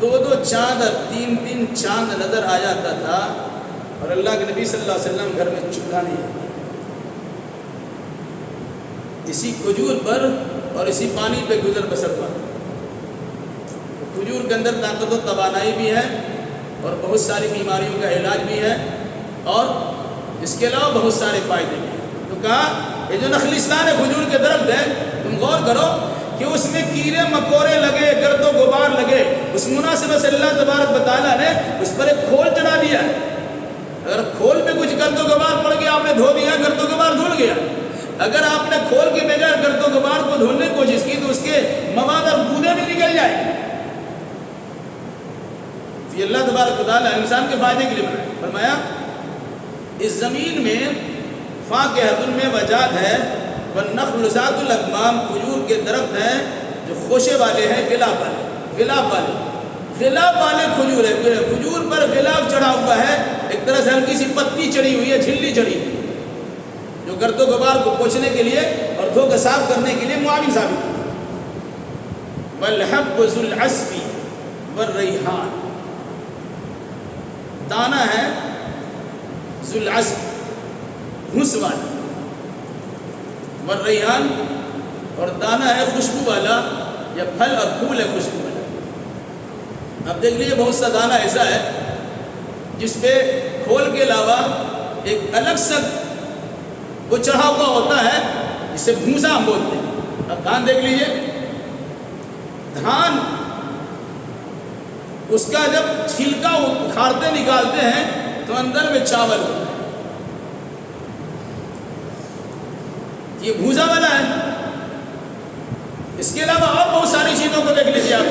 A: 2 چاند اور 3 چاند نظر آ جاتا تھا اور اللہ کے نبی صلی اللہ علیہ وسلم گھر میں چولہا نہیں آتا. اسی کھجور پر اور اسی پانی پہ گزر بسر ہوا. کھجور کے اندر طاقت و توانائی بھی ہے اور بہت ساری بیماریوں کا علاج بھی ہے اور اس کے علاوہ بہت سارے فائدے بھی ہیں. تو کہا یہ جو نخلستان ہے کھجور کے درخت ہے، تم غور کرو کہ اس میں کیڑے مکوڑے لگے، گرد و غبار لگے، اس مناسبت سے اللہ تبارک و تعالیٰ نے اس پر ایک کھول چڑھا دیا. اگر کھول پہ کچھ گرد و غبار پڑ گیا، آپ نے دھو دیا، گرد و غبار دھل گیا. اگر آپ نے کھول کے بغیر گرد و غبار کو دھونے کی کوشش کی تو اس کے مواد اور بوندیں بھی نکل جائیں گے. یہ اللہ تبارک و تعالیٰ انسان کے فائدے کے لیے بنایا. فرمایا اس زمین میں فاکہۃ میں وجات ہے، والنخل ذات الاکمام، کھجور کے درخت ہیں جو خوشے والے ہیں، غلاف والے کھجور ہے. کھجور پر غلاف چڑھا ہوا ہے، ایک طرح سے ہلکی سی پتی چڑھی ہوئی ہے، جھلی چڑھی ہوئی ہے، جو گرد و غبار کو پوچھنے کے لیے اور دھو کر صاف کرنے کے لیے معاون ثابت ہے. والحب ذو العصف والریحان، دانا ہے ذو العصف گھس والا، والریحان اور دانا ہے خوشبو والا، یا پھل اور پھول ہے خوشبو والا. اب دیکھ لیجیے بہت سا دانا ایسا ہے جس پہ کھول کے علاوہ ایک الگ سا وہ چڑھا ہوا ہوتا ہے جسے بھوسا ہم بولتے ہیں. اب دھان دیکھ لیجیے، دھان اس کا جب چھلکا اکھاڑتے نکالتے ہیں تو اندر میں چاول ہوتا ہے، یہ بھوسا والا ہے. اس کے علاوہ اور بہت ساری چیزوں کو دیکھ لیجیے آپ.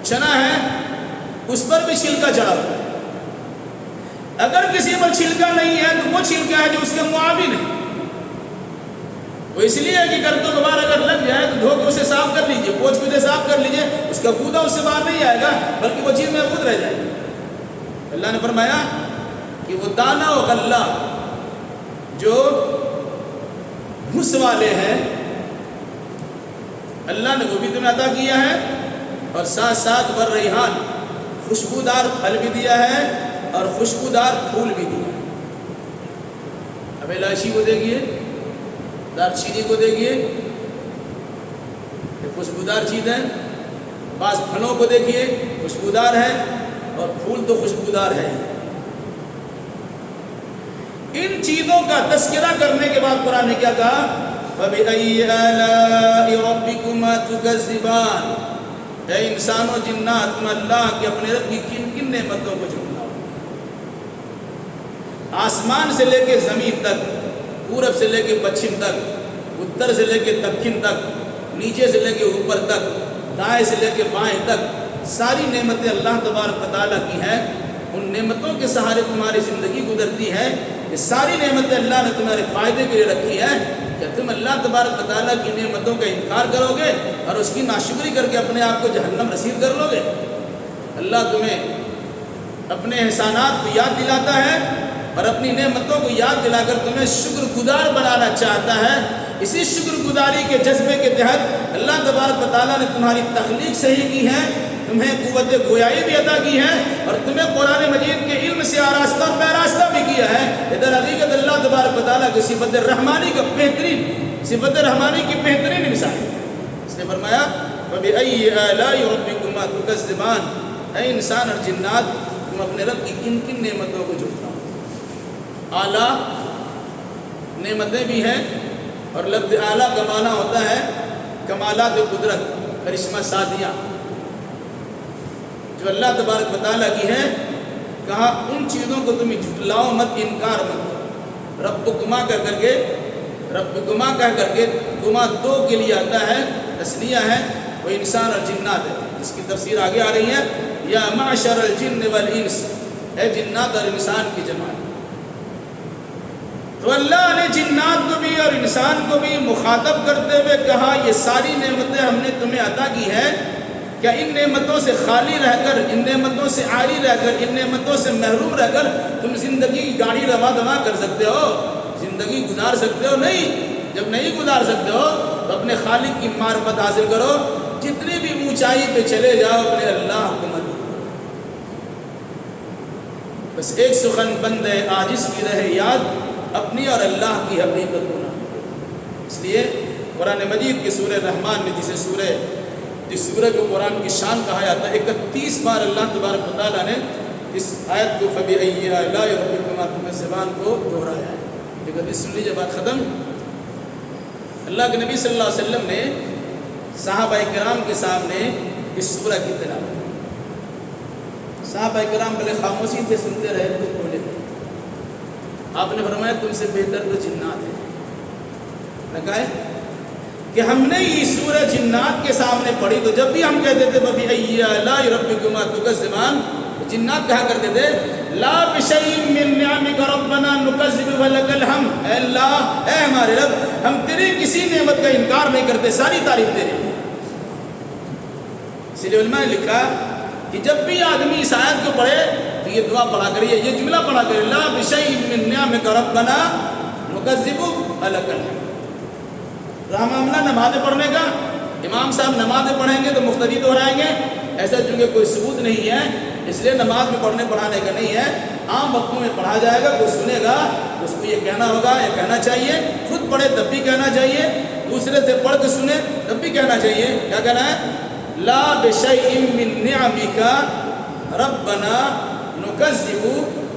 A: چنا ہے، اس پر بھی چھلکا چڑھا ہوا ہے. اگر کسی پر چھلکا نہیں ہے تو وہ چھلکا ہے جو اس کے معاون ہے. وہ اس لیے ہے کہ گرد و غبار اگر لگ جائے تو دھو کے اسے صاف کر لیجیے، پوچھ کے اسے صاف کر لیجیے، اس کا کودا اس سے باہر نہیں آئے گا بلکہ وہ چیز محفوظ رہ جائے گی. اللہ نے فرمایا کہ وہ دانا و غلہ جو گھس والے ہیں اللہ نے وہ بھی تمہیں عطا کیا ہے، اور ساتھ ساتھ والریحان خوشبودار پھل بھی دیا ہے اور خوشبودار پھول بھی دیا ہے. اب الائچی کو دیکھیے، دار چینی کو دیکھیے، یہ خوشبودار چیز ہے. بعض پھلوں کو دیکھیے خوشبودار ہے اور پھول تو خوشبودار ہے. ان چیزوں کا تذکرہ کرنے کے بعد قرآن نے کیا کہا؟ فَبِأَيِّ آلَاءِ رَبِّكُمَا تُكَذِّبَانِ، اے انسان و جنات، تم اللہ کے اپنے رب کی کن کن نعمتوں کو جھٹلاؤ. آسمان سے لے کے زمین تک، پورب سے لے کے پچھم تک، اتر سے لے کے دکن تک، نیچے سے لے کے اوپر تک، دائیں سے لے کے بائیں تک، ساری نعمتیں اللہ تبارک و تعالیٰ کی ہیں. ان نعمتوں کے سہارے تمہاری زندگی گزرتی ہے. یہ ساری نعمتیں اللہ نے تمہارے فائدے کے لیے رکھی ہے. کیا تم اللہ تبارک و تعالیٰ کی نعمتوں کا انکار کرو گے اور اس کی ناشکری کر کے اپنے آپ کو جہنم رسید کر لو گے؟ اللہ تمہیں اپنے احسانات کو یاد دلاتا ہے اور اپنی نعمتوں کو یاد دلا کر تمہیں شکر گزار بنانا چاہتا ہے. اسی شکر گزاری کے جذبے کے تحت اللہ تبارک و تعالیٰ نے تمہاری تخلیق صحیح کی ہے، تمہیں قوت گویائی بھی عطا کی ہے اور تمہیں قرآن مجید کے علم سے آراستہ اور پیراستہ بھی کیا ہے. ادھر حقیقت اللہ تبارک و تعالیٰ کی صفت رحمانی کا صفت رحمانی کی بہترین مثال ہے. اس نے فرمایا فَبِأَيِّ آلَاءِ رَبِّكُمَا تُكَذِّبَانِ، اے انسان اور جنات، تم اپنے رب کی کن کن نعمتوں کو جھٹلاؤ. اعلیٰ نعمتیں بھی ہیں، اور لفظ اعلیٰ کا معنی ہوتا ہے کمالات قدرت، کرشمہ سادیہ جو اللہ تبارک و تعالیٰ کی ہے. کہا ان چیزوں کو تم جھٹلاؤ مت، انکار مت. ربکما کہہ کر کے کما دو کے لیے آتا ہے، تثنیہ ہے، وہ انسان اور جنات ہے. اس کی تفسیر آگے آ رہی ہے، یا معشر الجن والانس، اے جنات اور انسان کی جماعت. تو اللہ نے جنات کو بھی اور انسان کو بھی مخاطب کرتے ہوئے کہا یہ ساری نعمتیں ہم نے تمہیں عطا کی ہیں، کیا ان نعمتوں سے خالی رہ کر، ان نعمتوں سے عاری رہ کر، ان نعمتوں سے محروم رہ کر تم زندگی کی گاڑی رواں دواں کر سکتے ہو، زندگی گزار سکتے ہو؟ نہیں. جب نہیں گزار سکتے ہو تو اپنے خالق کی معرفت حاصل کرو، جتنی بھی اونچائی پہ چلے جاؤ اپنے اللہ کو مت بھولو۔ بس ایک سخن بند عاجز کی رہے یاد، اپنی اور اللہ کی حقیقت کو نہ بھولو۔ اس لیے قرآن مجید کی سورہ رحمان میں جس سورہ کو قرآن کی شان کہا جاتا ہے، 31 بار اللہ تبارک و تعالیٰ نے اس آیت کو فَبِأَيِّ آلَاءِ رَبِّكُمَا تُكَذِّبَانِ کو دہرایا ہے۔ لیکن سن لیجیے بات ختم۔ اللہ کے نبی صلی اللہ علیہ وسلم نے صحابہ کرام کے سامنے اس سورہ کی تلاوت کی۔ صحابہ کرام بڑے خاموشی سے سنتے رہے، کچھ بولے نہیں۔ آپ نے فرمایا تم سے بہتر تو جنات ہیں۔ لگا ہے کہ ہم نے یہ سورہ جنات کے سامنے پڑھی تو جب بھی ہم کہتے تھے فَبِأَيِّ آلَاءِ رَبِّكُمَا تُكَذِّبَانِ، جنات کہا کرتے تھے لا بِشَيْءٍ مِّن نِّعَمِكَ رَبَّنَا نُكَذِّبُ وَلَكَ الْحَمْدُ، اے اللہ، اے ہمارے رب، ہم تیری کسی نعمت کا انکار نہیں کرتے، ساری تعریف تیری ہے۔ اس لیے علماء نے لکھا کہ جب بھی آدمی اس آیت کو پڑھے تو یہ دعا پڑھا کریے، یہ جملہ پڑھا کریے، لا بِشَيْءٍ مِّن نِّعَمِكَ رَبَّنَا نُكَذِّبُ وَلَكَ الْحَمْدُ۔ رہا معاملہ نمازیں پڑھنے کا، امام صاحب نمازیں پڑھیں گے تو مقتدی دہرائیں گے، ایسا چونکہ کوئی ثبوت نہیں ہے، اس لیے نماز میں پڑھنے پڑھانے کا نہیں ہے، عام وقتوں میں پڑھا جائے گا، کوئی سنے گا اس کو یہ کہنا ہوگا، یہ کہنا چاہیے، خود پڑھے تب بھی کہنا چاہیے، دوسرے سے پڑھ کے سنے تب بھی کہنا چاہیے۔ کیا کہنا ہے؟ لا بشیء من نعمک ربنا نکذب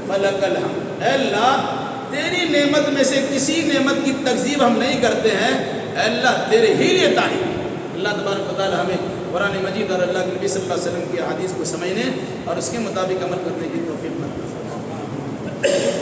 A: فلک الحمد، اے اللہ تیری نعمت میں سے کسی نعمت کی تکذیب ہم نہیں کرتے ہیں، اے اللہ تیرے ہی لیے تعریف۔ اللہ تبارک و تعالی ہمیں قرآن مجید اور اللہ کے نبی صلی اللہ علیہ وسلم کی حدیث کو سمجھنے اور اس کے مطابق عمل کرنے کی توفیق عطا فرمائے۔